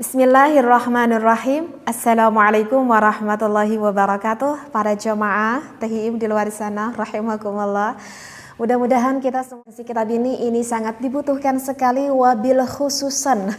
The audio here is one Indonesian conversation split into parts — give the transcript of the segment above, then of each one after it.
Bismillahirrahmanirrahim. Assalamualaikum warahmatullahi wabarakatuh. Para jamaah THIM di luar sana, rahimakumullah. Mudah-mudahan kita semua di kitab ini sangat dibutuhkan sekali, wabil khususan.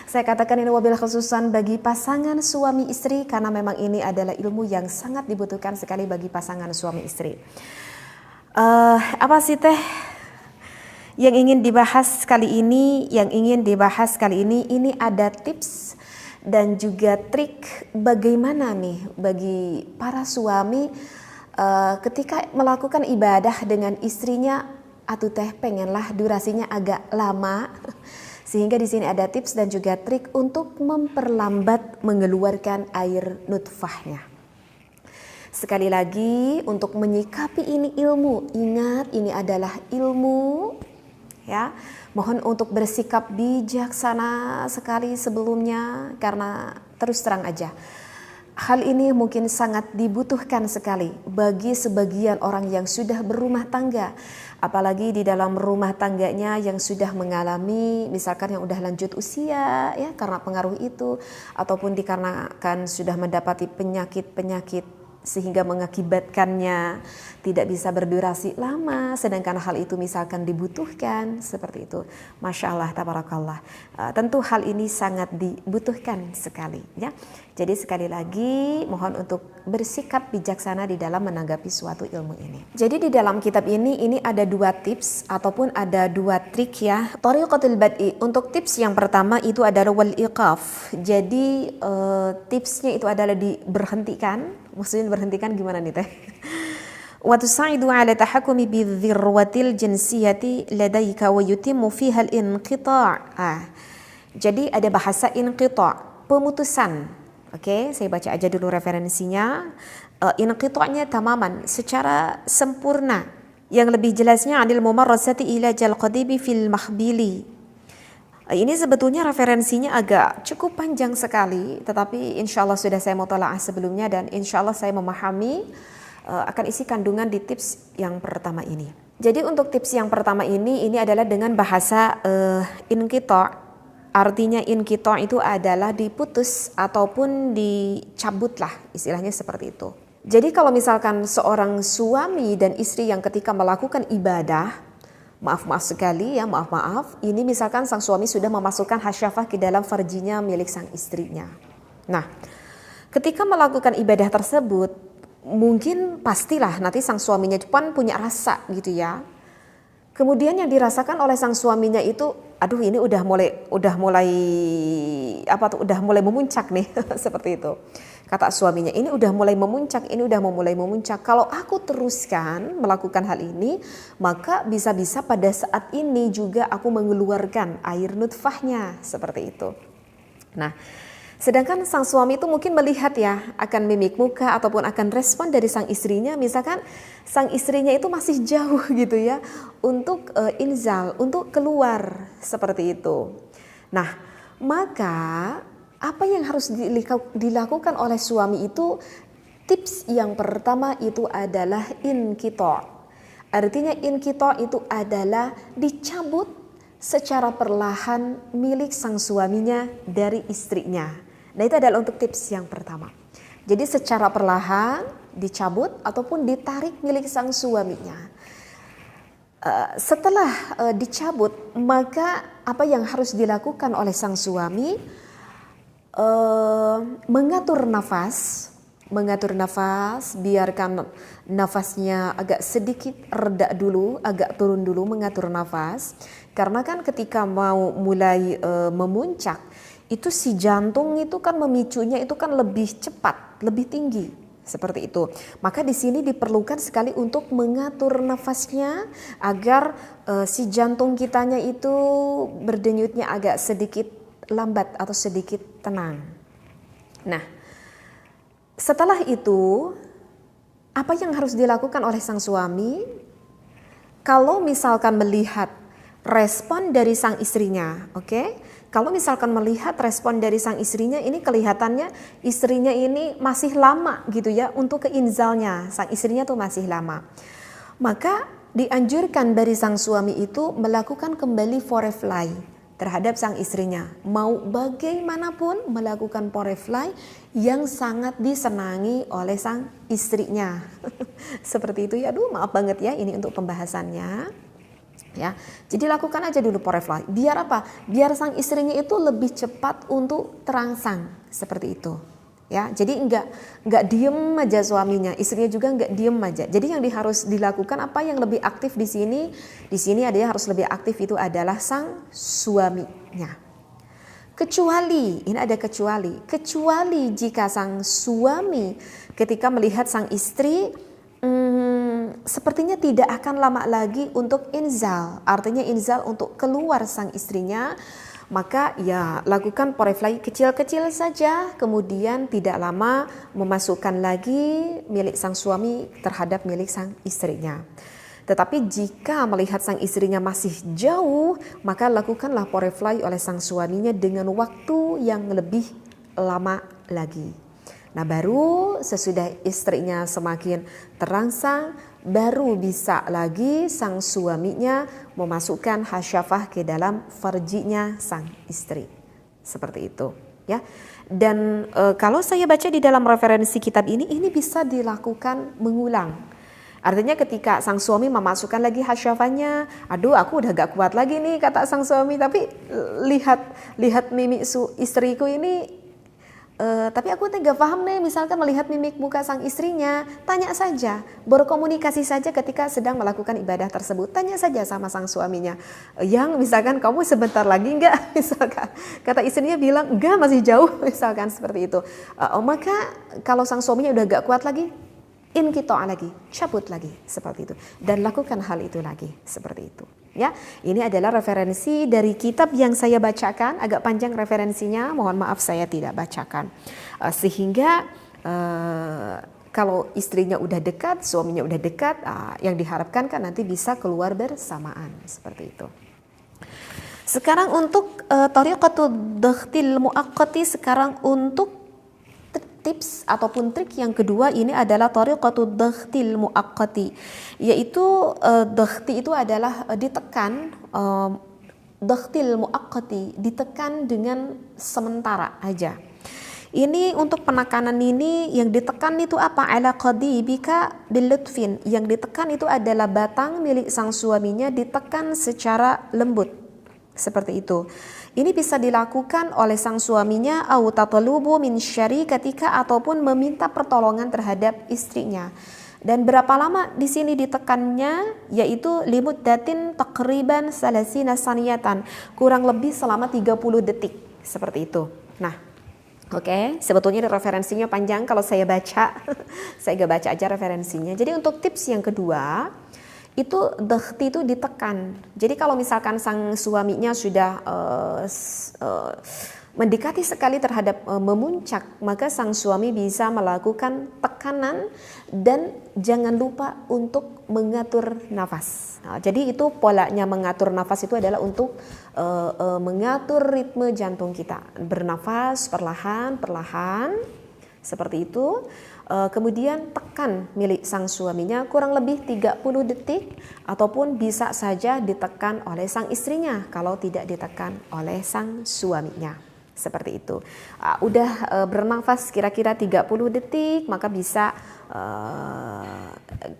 Saya katakan ini wabil khususan bagi pasangan suami istri, karena memang ini adalah ilmu yang sangat dibutuhkan sekali bagi pasangan suami istri. Apa sih teh yang ingin dibahas kali ini? Ini ada tips dan juga trik bagaimana nih bagi para suami ketika melakukan ibadah dengan istrinya, atuh teh pengenlah durasinya agak lama, sehingga di sini ada tips dan juga trik untuk memperlambat mengeluarkan air nutfahnya. Sekali lagi, untuk menyikapi ini ilmu, ingat ini adalah ilmu, ya. Mohon untuk bersikap bijaksana sekali sebelumnya, karena terus terang aja hal ini mungkin sangat dibutuhkan sekali bagi sebagian orang yang sudah berumah tangga, apalagi di dalam rumah tangganya yang sudah mengalami, misalkan yang udah lanjut usia ya karena pengaruh itu, ataupun dikarenakan sudah mendapati penyakit-penyakit sehingga mengakibatkannya tidak bisa berdurasi lama, sedangkan hal itu misalkan dibutuhkan seperti itu. Masya Allah, tabarakallah. Tentu hal ini sangat dibutuhkan sekali, ya. Jadi sekali lagi mohon untuk bersikap bijaksana di dalam menanggapi suatu ilmu ini. Jadi di dalam kitab ini ada dua tips ataupun ada dua trik, ya. Thariqatul bad'i. Untuk tips yang pertama itu adalah wal iqaf. Jadi tipsnya itu adalah diberhentikan. Maksudnya berhentikan gimana nih teh? Wa tusaidu ala tahakkumi bidzirwatil jinsiyati ladaika wa yutimmu fiha al-inqita'. Jadi ada bahasa inqita', pemutusan. Oke, saya baca aja dulu referensinya. Inqita'nya tamaman, secara sempurna. Yang lebih jelasnya adil mumarrasati ila jalqadibi fil mahbili. Ini sebetulnya referensinya agak cukup panjang sekali, tetapi insya Allah sudah saya mutalaah sebelumnya dan insya Allah saya memahami akan isi kandungan di tips yang pertama ini. Jadi untuk tips yang pertama ini adalah dengan bahasa inqita'. Artinya inqita' itu adalah diputus ataupun dicabut lah, istilahnya seperti itu. Jadi kalau misalkan seorang suami dan istri yang ketika melakukan ibadah, maaf sekali ya, maaf, ini misalkan sang suami sudah memasukkan hasyafah ke dalam farjinya milik sang istrinya. Nah, ketika melakukan ibadah tersebut, mungkin pastilah nanti sang suaminya depan punya rasa gitu ya. Kemudian yang dirasakan oleh sang suaminya itu, aduh ini udah mulai memuncak nih, seperti itu. Kata suaminya, ini udah mulai memuncak. Kalau aku teruskan melakukan hal ini, maka bisa-bisa pada saat ini juga aku mengeluarkan air nutfahnya, seperti itu. Nah, sedangkan sang suami itu mungkin melihat ya, akan mimik muka ataupun akan respon dari sang istrinya, misalkan sang istrinya itu masih jauh gitu ya, untuk inzal, untuk keluar, seperti itu. Nah, maka apa yang harus dilakukan oleh suami itu, tips yang pertama itu adalah inqita'. Artinya inqita' itu adalah dicabut secara perlahan milik sang suaminya dari istrinya. Nah, itu adalah untuk tips yang pertama. Jadi secara perlahan dicabut ataupun ditarik milik sang suaminya. Setelah dicabut, maka apa yang harus dilakukan oleh sang suami? Mengatur nafas, biarkan nafasnya agak sedikit reda dulu, agak turun dulu, mengatur nafas. Karena kan ketika mau mulai memuncak, itu si jantung itu kan memicunya itu kan lebih cepat, lebih tinggi, seperti itu. Maka di sini diperlukan sekali untuk mengatur nafasnya agar si jantung kitanya itu berdenyutnya agak sedikit lambat atau sedikit tenang. Nah, setelah itu apa yang harus dilakukan oleh sang suami? Kalau misalkan melihat respon dari sang istrinya, oke? Kalau misalkan melihat respon dari sang istrinya, ini kelihatannya istrinya ini masih lama gitu ya untuk keinzalnya, sang istrinya tuh masih lama. Maka dianjurkan dari sang suami itu melakukan kembali forefly. terhadap sang istrinya. Mau bagaimanapun melakukan porefly yang sangat disenangi oleh sang istrinya. Seperti itu ya. Aduh, maaf banget ya, ini untuk pembahasannya. Ya, jadi lakukan aja dulu porefly. Biar apa? Biar sang istrinya itu lebih cepat untuk terangsang, seperti itu. Ya, jadi enggak diem aja suaminya, istrinya juga enggak diem aja. Jadi yang harus dilakukan apa yang lebih aktif di sini? Di sini ada yang harus lebih aktif, itu adalah sang suaminya. Kecuali, ini ada kecuali jika sang suami ketika melihat sang istri sepertinya tidak akan lama lagi untuk inzal, artinya inzal untuk keluar sang istrinya, maka ya lakukan porefly kecil-kecil saja, kemudian tidak lama memasukkan lagi milik sang suami terhadap milik sang istrinya. Tetapi jika melihat sang istrinya masih jauh, maka lakukanlah porefly oleh sang suaminya dengan waktu yang lebih lama lagi. Nah, baru sesudah istrinya semakin terangsang, baru bisa lagi sang suaminya memasukkan hasyafah ke dalam farjinya sang istri. Seperti itu, ya. Dan kalau saya baca di dalam referensi kitab ini bisa dilakukan mengulang. Artinya ketika sang suami memasukkan lagi hasyafahnya, aduh aku udah gak kuat lagi nih kata sang suami, tapi lihat mimik istriku ini, tapi aku tidak paham nih, misalkan melihat mimik muka sang istrinya, tanya saja, berkomunikasi saja ketika sedang melakukan ibadah tersebut, tanya saja sama sang suaminya, yang misalkan kamu sebentar lagi enggak, misalkan kata istrinya bilang enggak masih jauh, misalkan seperti itu, maka kalau sang suaminya udah gak kuat lagi, inqita' lagi, cabut lagi, seperti itu, dan lakukan hal itu lagi, seperti itu. Ya, ini adalah referensi dari kitab yang saya bacakan, agak panjang referensinya, mohon maaf saya tidak bacakan. Sehingga kalau istrinya udah dekat, suaminya udah dekat, yang diharapkan kan nanti bisa keluar bersamaan, seperti itu. Sekarang untuk thariqatul dakhtil muaqqati, sekarang untuk tips ataupun trik yang kedua, ini adalah thariqatul dakhtil muaqqati, yaitu dakhti itu adalah ditekan, dakhtil muaqqati ditekan dengan sementara aja. Ini untuk penekanan ini yang ditekan itu apa? Ala qadibika bilutfin, yang ditekan itu adalah batang milik sang suaminya ditekan secara lembut, seperti itu. Ini bisa dilakukan oleh sang suaminya, au tatalubu min syarikatika, ataupun meminta pertolongan terhadap istrinya. Dan berapa lama di sini ditekannya, yaitu limuddatin taqriban salasina saniyatan, kurang lebih selama 30 detik, seperti itu. Nah, oke, sebetulnya referensinya panjang kalau saya baca. Saya gak baca aja referensinya. Jadi untuk tips yang kedua, itu dakhti itu ditekan. Jadi kalau misalkan sang suaminya sudah mendekati sekali terhadap memuncak, maka sang suami bisa melakukan tekanan dan jangan lupa untuk mengatur nafas. Nah, jadi itu polanya mengatur nafas itu adalah untuk mengatur ritme jantung kita. Bernafas perlahan-perlahan seperti itu. Kemudian tekan milik sang suaminya kurang lebih 30 detik, ataupun bisa saja ditekan oleh sang istrinya kalau tidak ditekan oleh sang suaminya, seperti itu. Udah bernafas kira-kira 30 detik, maka bisa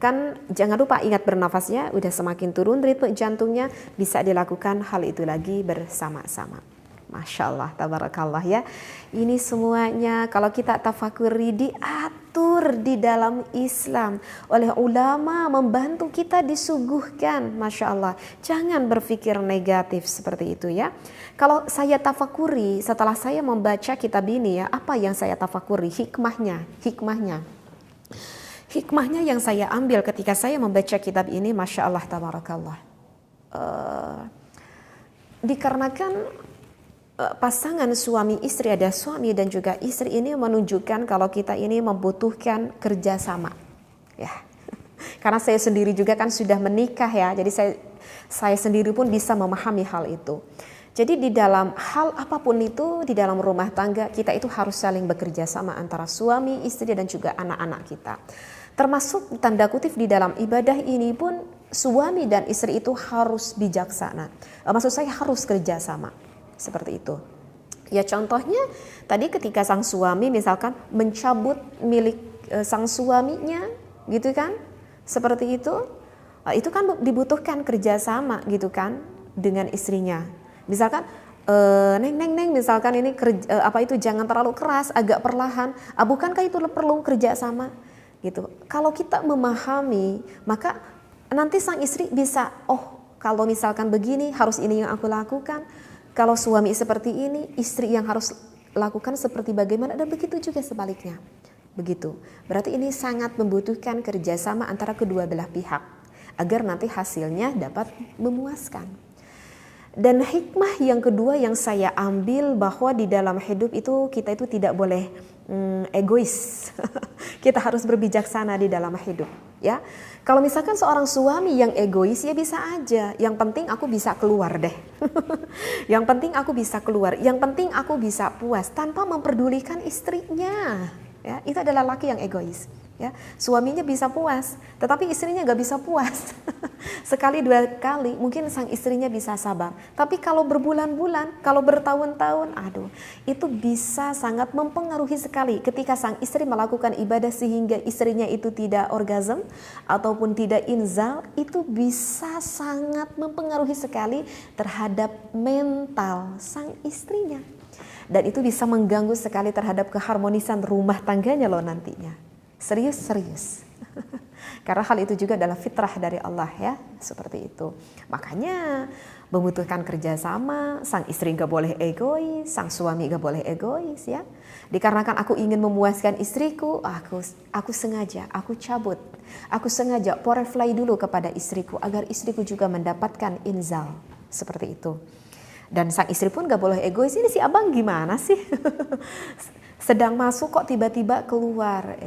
kan jangan lupa ingat bernafasnya, udah semakin turun ritme jantungnya, bisa dilakukan hal itu lagi bersama-sama. Masya Allah, tabarakallah ya. Ini semuanya kalau kita tafakuri diatur di dalam Islam oleh ulama, membantu kita disuguhkan. Masya Allah, jangan berpikir negatif seperti itu ya. Kalau saya tafakuri setelah saya membaca kitab ini ya, apa yang saya tafakuri? Hikmahnya yang saya ambil ketika saya membaca kitab ini, Masya Allah, tabarakallah. Dikarenakan pasangan suami istri, ada suami dan juga istri, ini menunjukkan kalau kita ini membutuhkan kerjasama ya. Karena saya sendiri juga kan sudah menikah ya, jadi saya sendiri pun bisa memahami hal itu. Jadi di dalam hal apapun itu, di dalam rumah tangga kita itu harus saling bekerja sama antara suami, istri dan juga anak-anak kita. Termasuk tanda kutip di dalam ibadah ini pun suami dan istri itu harus bijaksana. Maksud saya harus kerjasama. seperti itu. Ya contohnya tadi ketika sang suami misalkan mencabut milik sang suaminya gitu kan, seperti itu kan dibutuhkan kerjasama gitu kan dengan istrinya. Misalkan neng misalkan ini jangan terlalu keras, agak perlahan. Bukankah itu perlu kerjasama gitu. Kalau kita memahami, maka nanti sang istri bisa, kalau misalkan begini harus ini yang aku lakukan. Kalau suami seperti ini, istri yang harus lakukan seperti bagaimana, dan begitu juga sebaliknya. Begitu. Berarti ini sangat membutuhkan kerjasama antara kedua belah pihak agar nanti hasilnya dapat memuaskan. Dan hikmah yang kedua yang saya ambil bahwa di dalam hidup itu kita itu tidak boleh egois. Kita harus berbijaksana di dalam hidup, ya. Kalau misalkan seorang suami yang egois, ya bisa aja. Yang penting aku bisa keluar deh. Yang penting aku bisa keluar. Yang penting aku bisa puas tanpa memperdulikan istrinya. Ya, itu adalah laki yang egois. Ya, suaminya bisa puas, tetapi istrinya gak bisa puas. Sekali dua kali mungkin sang istrinya bisa sabar, tapi kalau berbulan-bulan, kalau bertahun-tahun, itu bisa sangat mempengaruhi sekali. Ketika sang istri melakukan ibadah sehingga istrinya itu tidak orgasm ataupun tidak inzal, itu bisa sangat mempengaruhi sekali terhadap mental sang istrinya, dan itu bisa mengganggu sekali terhadap keharmonisan rumah tangganya loh nantinya. Serius. Karena hal itu juga adalah fitrah dari Allah, ya, seperti itu. Makanya membutuhkan kerjasama. Sang istri gak boleh egois, sang suami gak boleh egois, ya. Dikarenakan aku ingin memuaskan istriku, aku sengaja, aku cabut, aku sengaja porefly dulu kepada istriku agar istriku juga mendapatkan inzal, seperti itu. Dan sang istri pun gak boleh egois. Ini si abang gimana sih? Sedang masuk kok tiba-tiba keluar.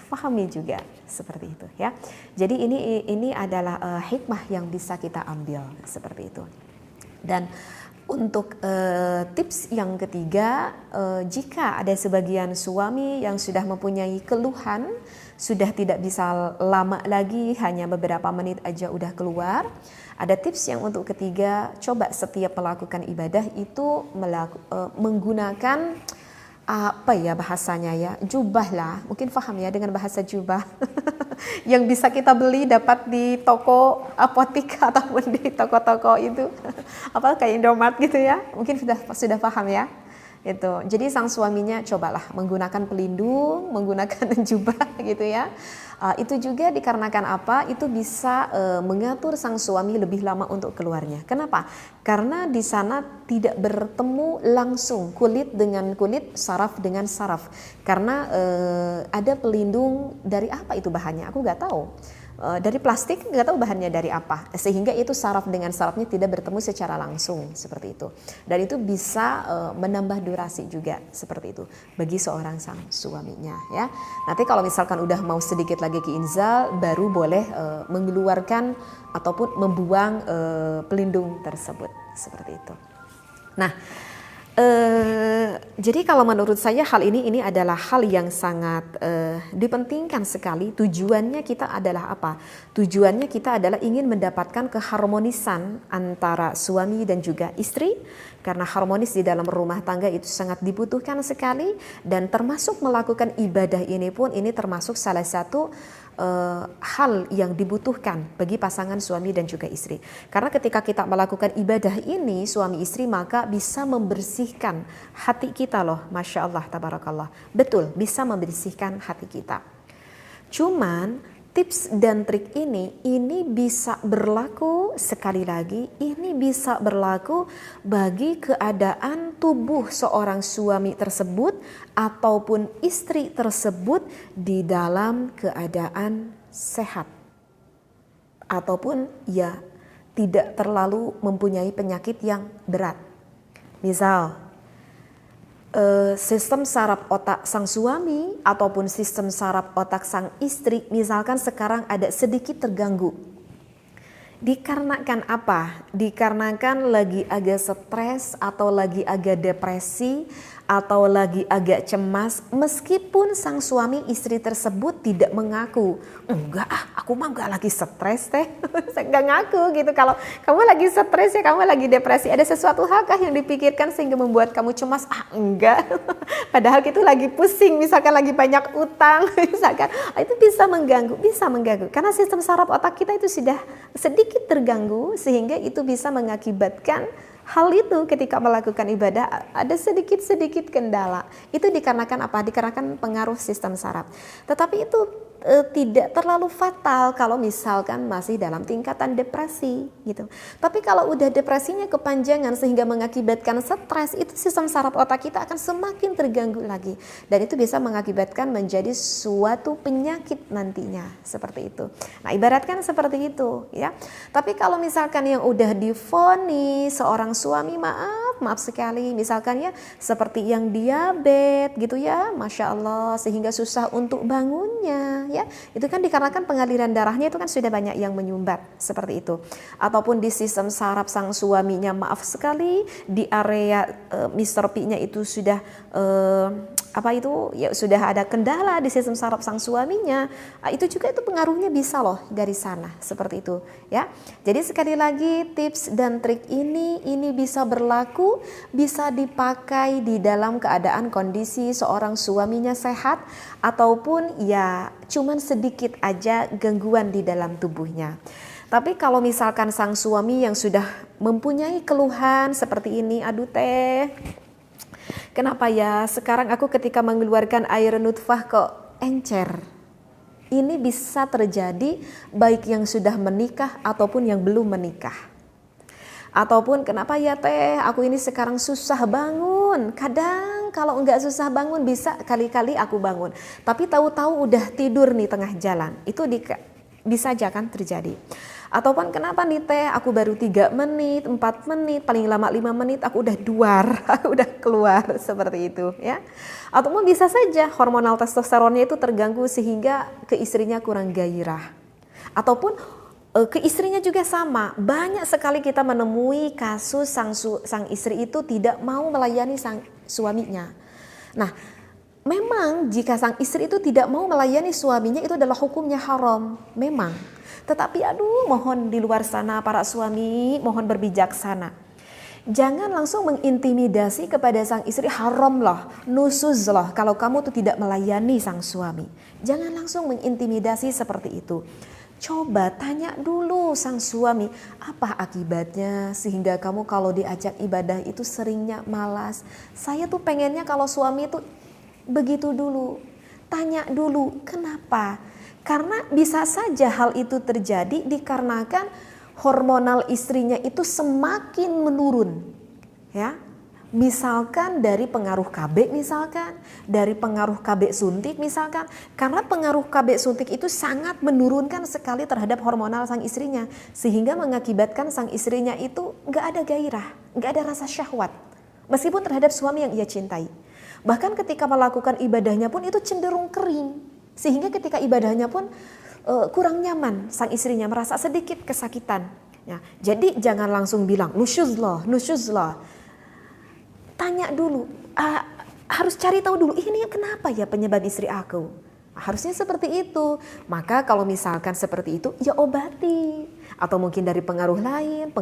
Pahami juga seperti itu, ya. Jadi ini adalah hikmah yang bisa kita ambil seperti itu. Dan untuk tips yang ketiga, jika ada sebagian suami yang sudah mempunyai keluhan, sudah tidak bisa lama lagi, hanya beberapa menit aja udah keluar, ada tips yang untuk ketiga, coba setiap melakukan ibadah itu menggunakan bahasanya, ya, jubah lah, mungkin paham ya dengan bahasa jubah yang bisa kita beli dapat di toko apotik ataupun di toko-toko itu kayak Indomaret gitu, ya, mungkin sudah paham ya itu. Jadi sang suaminya cobalah menggunakan pelindung, menggunakan jubah gitu, ya. Itu juga dikarenakan apa? Itu bisa mengatur sang suami lebih lama untuk keluarnya. Kenapa? Karena di sana tidak bertemu langsung kulit dengan kulit, saraf dengan saraf. Karena ada pelindung dari apa itu bahannya? Aku nggak tahu. Dari plastik, nggak tahu bahannya dari apa, sehingga itu saraf dengan sarafnya tidak bertemu secara langsung, seperti itu. Dan itu bisa menambah durasi juga, seperti itu bagi seorang sang suaminya, ya. Nanti kalau misalkan udah mau sedikit lagi ke inzal, baru boleh mengeluarkan ataupun membuang pelindung tersebut, seperti itu. Nah, jadi kalau menurut saya hal ini adalah hal yang sangat dipentingkan sekali. Tujuannya kita adalah apa? Tujuannya kita adalah ingin mendapatkan keharmonisan antara suami dan juga istri. Karena harmonis di dalam rumah tangga itu sangat dibutuhkan sekali. Dan termasuk melakukan ibadah ini pun, ini termasuk salah satu hal yang dibutuhkan bagi pasangan suami dan juga istri. Karena ketika kita melakukan ibadah ini suami istri, maka bisa membersihkan hati kita loh. Masya Allah, tabarakallah. Betul, bisa membersihkan hati kita. Cuman tips dan trik ini bisa berlaku, sekali lagi, ini bisa berlaku bagi keadaan tubuh seorang suami tersebut ataupun istri tersebut di dalam keadaan sehat. Ataupun ya tidak terlalu mempunyai penyakit yang berat. Misal, sistem saraf otak sang suami ataupun sistem saraf otak sang istri misalkan sekarang ada sedikit terganggu. Dikarenakan apa? Dikarenakan lagi agak stres atau lagi agak depresi atau lagi agak cemas, meskipun sang suami istri tersebut tidak mengaku, enggak aku mah enggak lagi stres teh, enggak ngaku gitu. Kalau kamu lagi stres ya, kamu lagi depresi, ada sesuatu halkah yang dipikirkan sehingga membuat kamu cemas? Enggak. Padahal itu lagi pusing, misalkan lagi banyak utang, misalkan itu bisa mengganggu karena sistem saraf otak kita itu sudah sedikit terganggu, sehingga itu bisa mengakibatkan hal itu ketika melakukan ibadah ada sedikit kendala. Itu dikarenakan apa? Dikarenakan pengaruh sistem saraf. Tetapi itu tidak terlalu fatal kalau misalkan masih dalam tingkatan depresi gitu. Tapi kalau udah depresinya kepanjangan sehingga mengakibatkan stres, itu sistem saraf otak kita akan semakin terganggu lagi, dan itu bisa mengakibatkan menjadi suatu penyakit nantinya, seperti itu. Nah, ibaratkan seperti itu ya. Tapi kalau misalkan yang udah divonis seorang suami, maaf sekali, misalkan ya seperti yang diabetes gitu ya, Masya Allah, sehingga susah untuk bangunnya ya, itu kan dikarenakan pengaliran darahnya itu kan sudah banyak yang menyumbat, seperti itu. Ataupun di sistem saraf sang suaminya, maaf sekali, di area Mr. P-nya itu sudah sudah ada kendala di sistem saraf sang suaminya, itu juga itu pengaruhnya bisa loh dari sana, seperti itu ya. Jadi sekali lagi tips dan trik ini bisa berlaku, bisa dipakai di dalam keadaan kondisi seorang suaminya sehat ataupun ya cuman sedikit aja gangguan di dalam tubuhnya. Tapi kalau misalkan sang suami yang sudah mempunyai keluhan seperti ini, aduh teh, kenapa ya sekarang aku ketika mengeluarkan air nutfah kok encer? Ini bisa terjadi baik yang sudah menikah ataupun yang belum menikah. Ataupun kenapa ya teh, aku ini sekarang susah bangun. Kadang kalau enggak susah bangun bisa kali-kali aku bangun, tapi tahu-tahu udah tidur nih tengah jalan. Itu bisa aja kan terjadi. Ataupun kenapa nih teh, aku baru 3 menit, 4 menit, paling lama 5 menit aku udah duar, aku udah keluar, seperti itu ya. Ataupun bisa saja hormonal testosteronnya itu terganggu sehingga ke istrinya kurang gairah. Ataupun ke istrinya juga sama, banyak sekali kita menemui kasus sang istri itu tidak mau melayani sang suaminya. Nah, memang jika sang istri itu tidak mau melayani suaminya, itu adalah hukumnya haram, memang. Tetapi aduh, mohon di luar sana para suami, mohon berbijaksana. Jangan langsung mengintimidasi kepada sang istri, haram loh, nusuz loh kalau kamu tuh tidak melayani sang suami. Jangan langsung mengintimidasi seperti itu. Coba tanya dulu sang suami, apa akibatnya sehingga kamu kalau diajak ibadah itu seringnya malas. Saya tuh pengennya kalau suami itu begitu dulu. Tanya dulu, kenapa? Karena bisa saja hal itu terjadi dikarenakan hormonal istrinya itu semakin menurun. Ya. Misalkan dari pengaruh KB, misalkan dari pengaruh KB suntik misalkan, karena pengaruh KB suntik itu sangat menurunkan sekali terhadap hormonal sang istrinya, sehingga mengakibatkan sang istrinya itu gak ada gairah, gak ada rasa syahwat, meskipun terhadap suami yang ia cintai. Bahkan ketika melakukan ibadahnya pun itu cenderung kering, sehingga ketika ibadahnya pun kurang nyaman, sang istrinya merasa sedikit kesakitan. Ya, jadi jangan langsung bilang nusyuz loh. Tanya dulu, harus cari tahu dulu, ini kenapa ya penyebab istri aku? Harusnya seperti itu. Maka kalau misalkan seperti itu, ya obati. Atau mungkin dari pengaruh lain.